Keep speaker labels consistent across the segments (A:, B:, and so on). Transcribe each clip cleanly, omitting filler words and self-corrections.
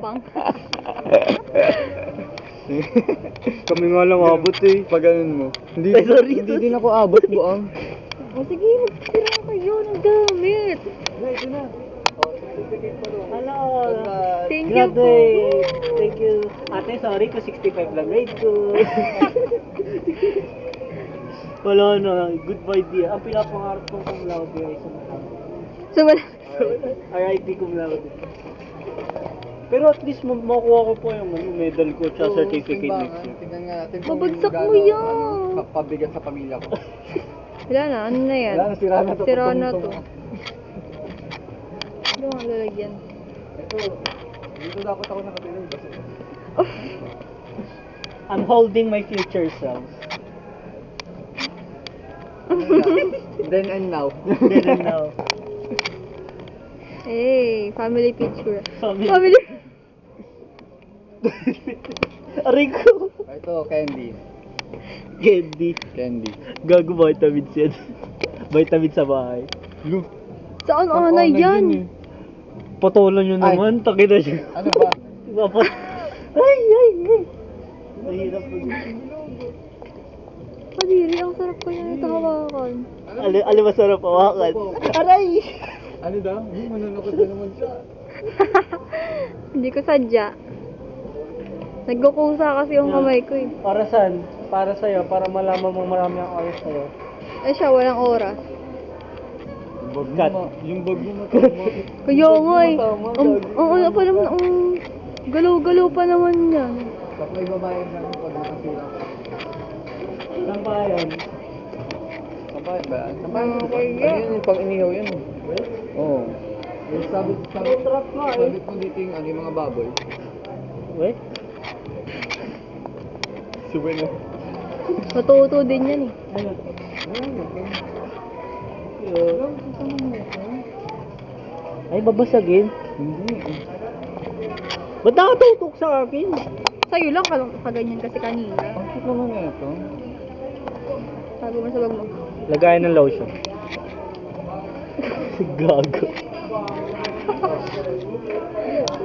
A: matapang.
B: Kami nga lang abot eh.
C: Pag ganun mo. Hindi,
B: Ay, sorry,
C: hindi
B: sorry.
C: din ako abot, buang.
A: O sige, magtira kayo ng gamit.
C: Ito na.
B: Hello.
A: Thank you po.
B: Graduate. Thank you. Ate, sorry ko 65 lang grade ko. Wala na. Good idea. Ang pinapangarap kong cum laude ay sa mga.
A: So, wala.
B: RIP cum laude. Pero at least makuha ko po yung medal ko at certificate next year.
C: Tingnan nga natin
A: Babagsak mo yan.
C: Pabigat sa pamilya ko.
A: Wala na, ano na yan?
C: Wala na, sira na to.
A: Sira na to.
C: Tungtong.
A: Ano ang lalagyan?
C: Ito, dito dapat ako nakatulog.
B: I'm holding my future self.
C: Then and now.
B: Then and now.
A: Hey, family picture.
B: Family.
A: Family.
B: Aray ko.
C: Ito, candy.
B: Candy.
C: Candy.
B: Gago vitamins yan. Vitamins sa bahay.
C: Look.
A: Saan
C: Ang
A: ana
C: honor
A: yan?
C: yun
B: Patulan nyo
C: Ay.
B: naman. Takin na siya.
C: Ano ba?
B: Dapat. Ay, ay, ay. Mahirap po.
A: Kadiri, ang sarap ko yan ito hawakan.
B: Ali masarap hawakan. Aray!
C: Ano daw? Manunukot na naman siya.
A: Hindi ko sadya. Nagkukusa kasi yung kamay ko eh.
B: Para saan? Para sa'yo. Para malaman mong marami ang oras sa'yo.
A: Eh siya, walang oras.
B: Cut.
C: Yung bag mo matama.
A: Kaya nga eh. Ang ano pa naman, ang galaw-galaw pa naman yan.
C: Tapos may babae na pag nakasira.
B: Saan ba yan?
C: Sampayan ba yan? Sampayan ba?
A: Okay,
C: Ano
A: yeah.
C: yun? Yung pang inihaw yan. Oo. Yung sabit
B: Trap nga eh.
C: sabit mo dito yung, ano, yung mga baboy.
B: Wait.
C: Subay na.
A: Matuto din yan eh.
B: Ayun. Ay, babasagin.
C: Hindi.
B: Ba't nakatutok sa akin?
A: Sa'yo lang, kaganyan kasi kanina.
C: Ang cute naman na ito.
A: Sabi mo sa bag mo.
B: Lagayan ng lotion. Gago.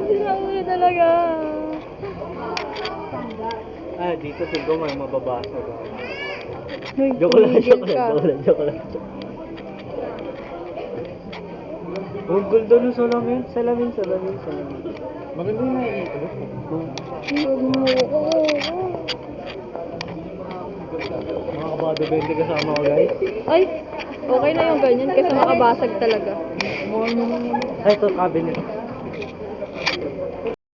A: Sinabi talaga.
B: Ah, dito siguro may mababasa.
A: Ay,
B: Joke lang,
A: tumigil
B: joke
A: ka.
B: lang, joke lang. Google doon yung salamin. Salamin.
C: Maganda yung naiikot.
A: Huwag mo ko.
B: Mga kabado 20 kasama ko guys.
A: Ay, okay na yung ganyan kasi makabasag talaga.
B: Ay, ito cabinet.